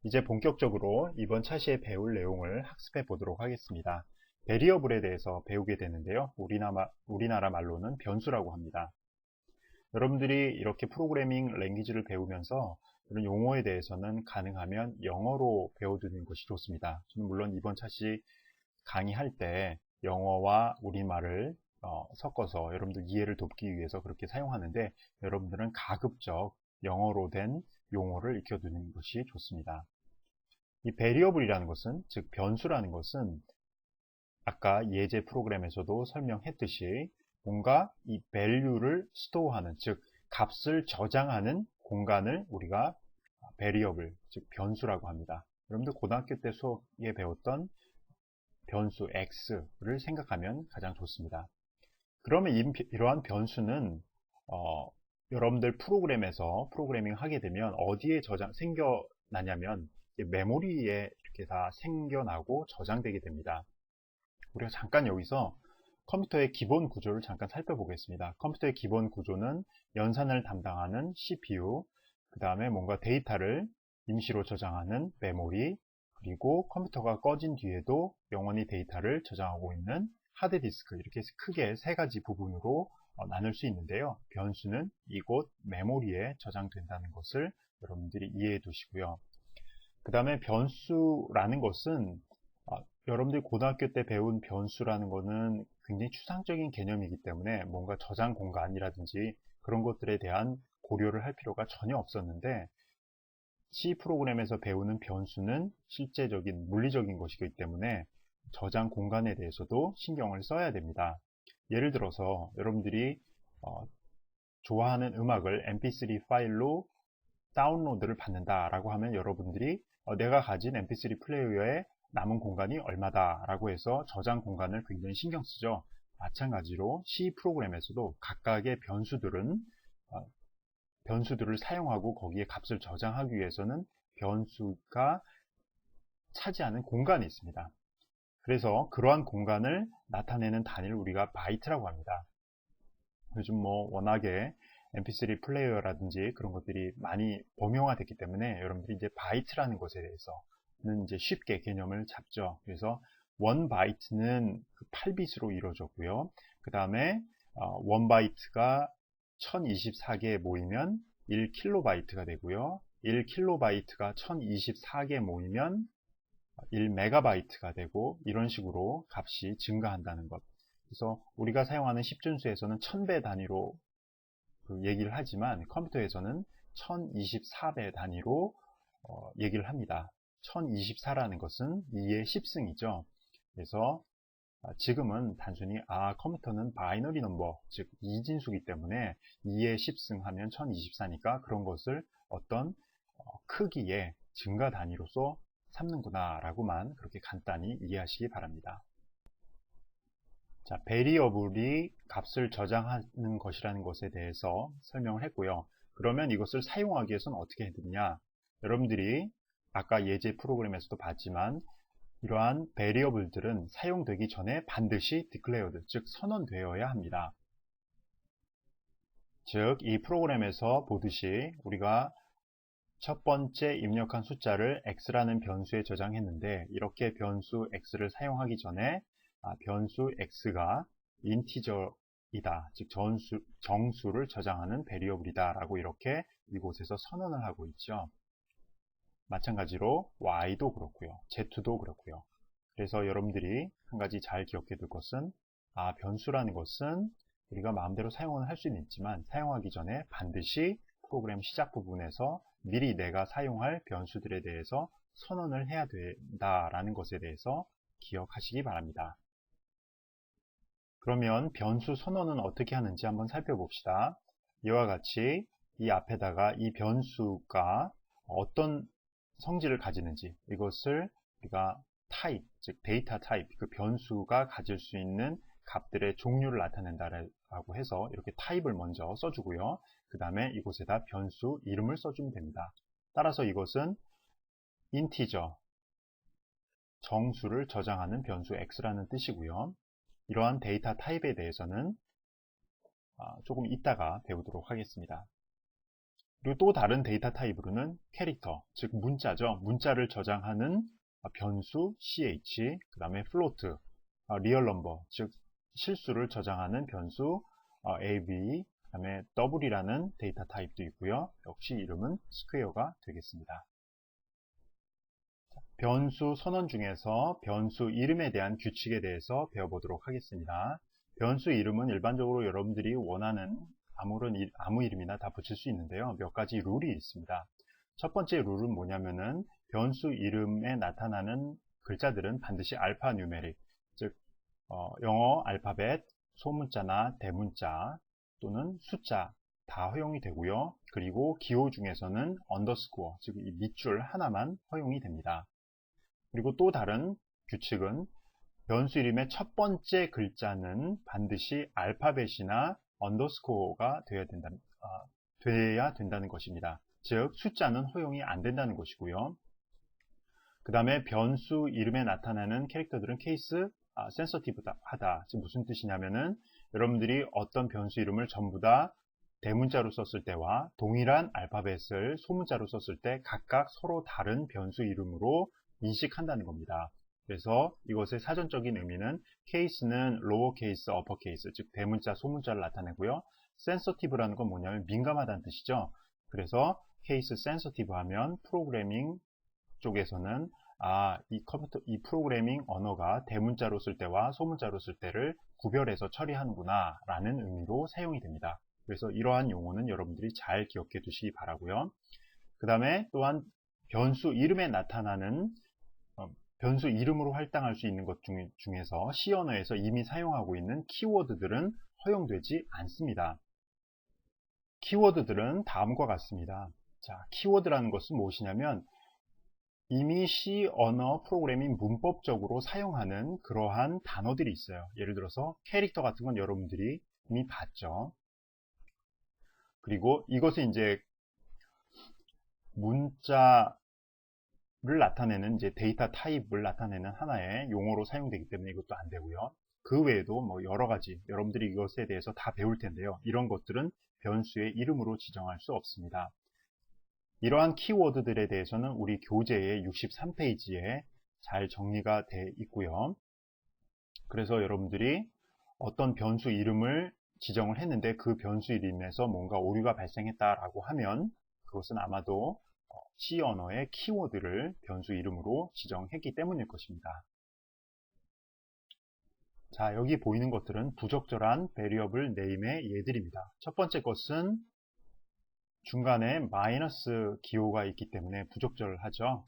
이제 본격적으로 이번 차시에 배울 내용을 학습해 보도록 하겠습니다. 베리어블에 대해서 배우게 되는데요. 우리나라 말로는 변수라고 합니다. 여러분들이 이렇게 프로그래밍 랭귀지를 배우면서 이런 용어에 대해서는 가능하면 영어로 배워두는 것이 좋습니다. 저는 물론 이번 차시 강의할 때 영어와 우리말을 섞어서 여러분들 이해를 돕기 위해서 그렇게 사용하는데, 여러분들은 가급적 영어로 된 용어를 익혀두는 것이 좋습니다. 이 variable이라는 것은, 즉 변수라는 것은 아까 예제 프로그램에서도 설명했듯이 뭔가 이 value를 스토어하는, 즉 값을 저장하는 공간을 우리가 variable, 즉 변수라고 합니다. 여러분들 고등학교 때 수업에 배웠던 변수 x를 생각하면 가장 좋습니다. 그러면 이러한 변수는 여러분들 프로그램에서 프로그래밍 하게 되면 어디에 생겨나냐면 메모리에 이렇게 다 생겨나고 저장되게 됩니다. 우리가 잠깐 여기서 컴퓨터의 기본 구조를 잠깐 살펴보겠습니다. 컴퓨터의 기본 구조는 연산을 담당하는 CPU, 그 다음에 뭔가 데이터를 임시로 저장하는 메모리, 그리고 컴퓨터가 꺼진 뒤에도 영원히 데이터를 저장하고 있는 하드디스크, 이렇게 크게 세 가지 부분으로 나눌 수 있는데요. 변수는 이곳 메모리에 저장된다는 것을 여러분들이 이해해 두시고요. 그 다음에 변수라는 것은 여러분들이 고등학교 때 배운 변수라는 것은 굉장히 추상적인 개념이기 때문에 뭔가 저장 공간이라든지 그런 것들에 대한 고려를 할 필요가 전혀 없었는데, C 프로그램에서 배우는 변수는 실제적인 물리적인 것이기 때문에 저장 공간에 대해서도 신경을 써야 됩니다. 예를 들어서 여러분들이 좋아하는 음악을 mp3 파일로 다운로드를 받는다 라고 하면 여러분들이 내가 가진 mp3 플레이어의 남은 공간이 얼마다 라고 해서 저장 공간을 굉장히 신경 쓰죠. 마찬가지로 C 프로그램에서도 각각의 변수들을 사용하고 거기에 값을 저장하기 위해서는 변수가 차지하는 공간이 있습니다. 그래서 그러한 공간을 나타내는 단위를 우리가 바이트라고 합니다. 요즘 워낙에 mp3 플레이어라든지 그런 것들이 많이 범용화됐기 때문에 여러분들이 이제 바이트라는 것에 대해서는 이제 쉽게 개념을 잡죠. 그래서 1바이트는 8빛으로 이루어졌고요. 그 다음에 1바이트가 1024개 모이면 1킬로바이트가 되고요. 1킬로바이트가 1024개 모이면 1메가바이트가 되고, 이런 식으로 값이 증가한다는 것. 그래서 우리가 사용하는 10준수에서는 1000배 단위로 얘기를 하지만 컴퓨터에서는 1024배 단위로 얘기를 합니다. 1024라는 것은 2의 10승이죠. 그래서 지금은 단순히 컴퓨터는 바이너리 넘버, 즉 이진수이기 때문에 2의 10승 하면 1024니까 그런 것을 어떤 크기의 증가 단위로서 삼는구나 라고만 그렇게 간단히 이해하시기 바랍니다. 자, 베리어블이 값을 저장하는 것이라는 것에 대해서 설명을 했고요. 그러면 이것을 사용하기 위해서는 어떻게 해야 되느냐? 여러분들이 아까 예제 프로그램에서도 봤지만 이러한 베리어블들은 사용되기 전에 반드시 declared, 즉 선언되어야 합니다. 즉 이 프로그램에서 보듯이 우리가 첫 번째 입력한 숫자를 x라는 변수에 저장했는데, 이렇게 변수 x를 사용하기 전에 변수 x가 인티저이다, 즉 정수를 저장하는 베리어블이다 라고 이렇게 이곳에서 선언을 하고 있죠. 마찬가지로 y도 그렇고요, z도 그렇고요. 그래서 여러분들이 한 가지 잘 기억해 둘 것은, 변수라는 것은 우리가 마음대로 사용을 할 수는 있지만 사용하기 전에 반드시 프로그램 시작 부분에서 미리 내가 사용할 변수들에 대해서 선언을 해야 된다라는 것에 대해서 기억하시기 바랍니다. 그러면 변수 선언은 어떻게 하는지 한번 살펴봅시다. 이와 같이 이 앞에다가 이 변수가 어떤 성질을 가지는지, 이것을 우리가 타입, 즉 데이터 타입, 그 변수가 가질 수 있는 값들의 종류를 나타낸다라고 해서 이렇게 타입을 먼저 써주고요. 그 다음에 이곳에다 변수 이름을 써주면 됩니다. 따라서 이것은 인티저, 정수를 저장하는 변수 x라는 뜻이고요. 이러한 데이터 타입에 대해서는 조금 이따가 배우도록 하겠습니다. 그리고 또 다른 데이터 타입으로는 캐릭터, 즉 문자죠. 문자를 저장하는 변수 ch, 그 다음에 float, 리얼 넘버, 즉 실수를 저장하는 변수 ab, 그 다음에 double이라는 데이터 타입도 있고요. 역시 이름은 스퀘어가 되겠습니다. 변수 선언 중에서 변수 이름에 대한 규칙에 대해서 배워보도록 하겠습니다. 변수 이름은 일반적으로 여러분들이 원하는 아무 이름이나 다 붙일 수 있는데요. 몇 가지 룰이 있습니다. 첫 번째 룰은 뭐냐면은 변수 이름에 나타나는 글자들은 반드시 알파 뉴메릭, 즉 영어 알파벳, 소문자나 대문자 또는 숫자 다 허용이 되고요. 그리고 기호 중에서는 언더스코어, 즉 이 밑줄 하나만 허용이 됩니다. 그리고 또 다른 규칙은 변수 이름의 첫 번째 글자는 반드시 알파벳이나 언더스코어가 돼야 된다는 것입니다. 즉 숫자는 허용이 안 된다는 것이고요. 그 다음에 변수 이름에 나타나는 캐릭터들은 케이스 센서티브하다. 즉 무슨 뜻이냐면은 여러분들이 어떤 변수 이름을 전부 다 대문자로 썼을 때와 동일한 알파벳을 소문자로 썼을 때 각각 서로 다른 변수 이름으로 인식한다는 겁니다. 그래서 이것의 사전적인 의미는 케이스는 로어 케이스, 어퍼 케이스, 즉 대문자, 소문자를 나타내고요. 센서티브라는 건 뭐냐면 민감하다는 뜻이죠. 그래서 케이스 센서티브 하면 프로그래밍 쪽에서는 이 프로그래밍 언어가 대문자로 쓸 때와 소문자로 쓸 때를 구별해서 처리하는구나 라는 의미로 사용이 됩니다. 그래서 이러한 용어는 여러분들이 잘 기억해 두시기 바라고요. 그 다음에 또한 변수 이름에 나타나는 변수 이름으로 할당할 수 있는 것 중에서 C 언어에서 이미 사용하고 있는 키워드들은 허용되지 않습니다. 키워드들은 다음과 같습니다. 자, 키워드라는 것은 무엇이냐면 이미 C 언어 프로그래밍 문법적으로 사용하는 그러한 단어들이 있어요. 예를 들어서 캐릭터 같은 건 여러분들이 이미 봤죠. 그리고 이것은 이제 문자를 나타내는 이제 데이터 타입을 나타내는 하나의 용어로 사용되기 때문에 이것도 안 되고요. 그 외에도 뭐 여러 가지 여러분들이 이것에 대해서 다 배울 텐데요. 이런 것들은 변수의 이름으로 지정할 수 없습니다. 이러한 키워드들에 대해서는 우리 교재의 63페이지에 잘 정리가 돼 있고요. 그래서 여러분들이 어떤 변수 이름을 지정을 했는데 그 변수 이름에서 뭔가 오류가 발생했다라고 하면 그것은 아마도 C 언어의 키워드를 변수 이름으로 지정했기 때문일 것입니다. 자, 여기 보이는 것들은 부적절한 variable name의 예들입니다. 첫 번째 것은 중간에 마이너스 기호가 있기 때문에 부적절하죠.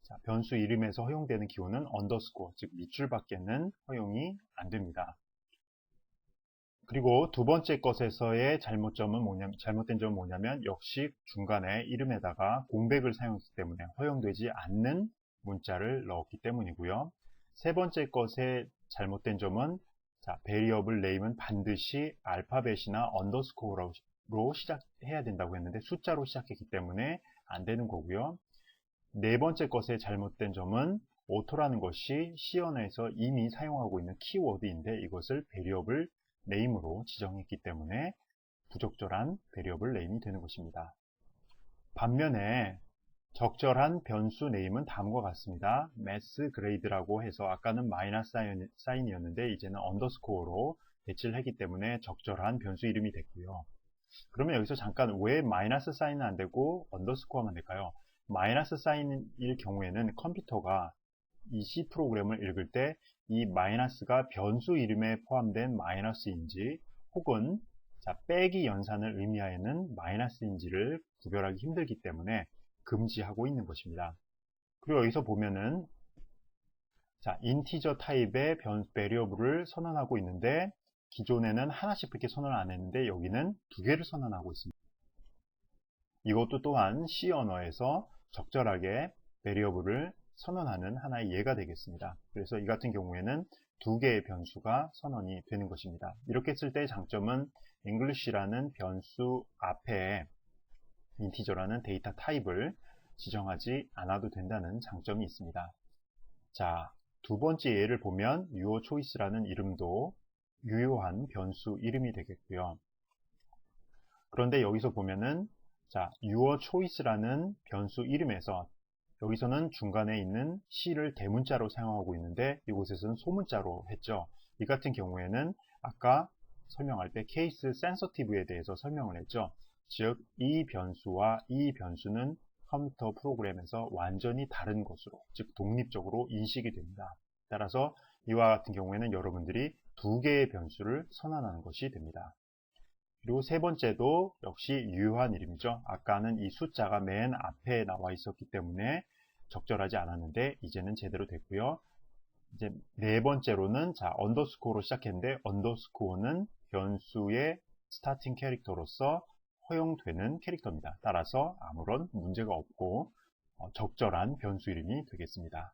자, 변수 이름에서 허용되는 기호는 언더스코어, 즉 밑줄밖에는 허용이 안 됩니다. 그리고 두 번째 것에서의 잘못된 점은 뭐냐면 역시 중간에 이름에다가 공백을 사용했기 때문에 허용되지 않는 문자를 넣었기 때문이고요. 세 번째 것의 잘못된 점은 자, variable name은 반드시 알파벳이나 언더스코어로 시작해야 된다고 했는데 숫자로 시작했기 때문에 안 되는 거고요. 네 번째 것의 잘못된 점은 auto라는 것이 C 언어에서 이미 사용하고 있는 키워드인데 이것을 variable name으로 지정했기 때문에 부적절한 variable name이 되는 것입니다. 반면에 적절한 변수 name은 다음과 같습니다. mass grade라고 해서 아까는 마이너스 사인이었는데 이제는 언더스코어로 배치를 했기 때문에 적절한 변수 이름이 됐고요. 그러면 여기서 잠깐 왜 마이너스 사인은 안 되고 언더스코어만 될까요? 마이너스 사인일 경우에는 컴퓨터가 이 C 프로그램을 읽을 때 이 마이너스가 변수 이름에 포함된 마이너스인지 혹은 자, 빼기 연산을 의미하는 마이너스인지를 구별하기 힘들기 때문에 금지하고 있는 것입니다. 그리고 여기서 보면은 자, 인티저 타입의 베리어블을 선언하고 있는데 기존에는 하나씩밖에 선언을 안 했는데 여기는 두 개를 선언하고 있습니다. 이것도 또한 C 언어에서 적절하게 베리어블을 선언하는 하나의 예가 되겠습니다. 그래서 이 같은 경우에는 두 개의 변수가 선언이 되는 것입니다. 이렇게 했을 때의 장점은 English라는 변수 앞에 인티저라는 데이터 타입을 지정하지 않아도 된다는 장점이 있습니다. 자, 두 번째 예를 보면 your choice라는 이름도 유효한 변수 이름이 되겠고요. 그런데 여기서 보면은 자, your choice라는 변수 이름에서 여기서는 중간에 있는 C를 대문자로 사용하고 있는데 이곳에서는 소문자로 했죠. 이 같은 경우에는 아까 설명할 때 케이스 센서티브에 대해서 설명을 했죠. 즉, 이 변수와 이 변수는 컴퓨터 프로그램에서 완전히 다른 것으로, 즉 독립적으로 인식이 됩니다. 따라서 이와 같은 경우에는 여러분들이 두 개의 변수를 선언하는 것이 됩니다. 그리고 세 번째도 역시 유효한 이름이죠. 아까는 이 숫자가 맨 앞에 나와 있었기 때문에 적절하지 않았는데 이제는 제대로 됐고요. 이제 네 번째로는 자, 언더스코어로 시작했는데 언더스코어는 변수의 스타팅 캐릭터로서 허용되는 캐릭터입니다. 따라서 아무런 문제가 없고 적절한 변수 이름이 되겠습니다.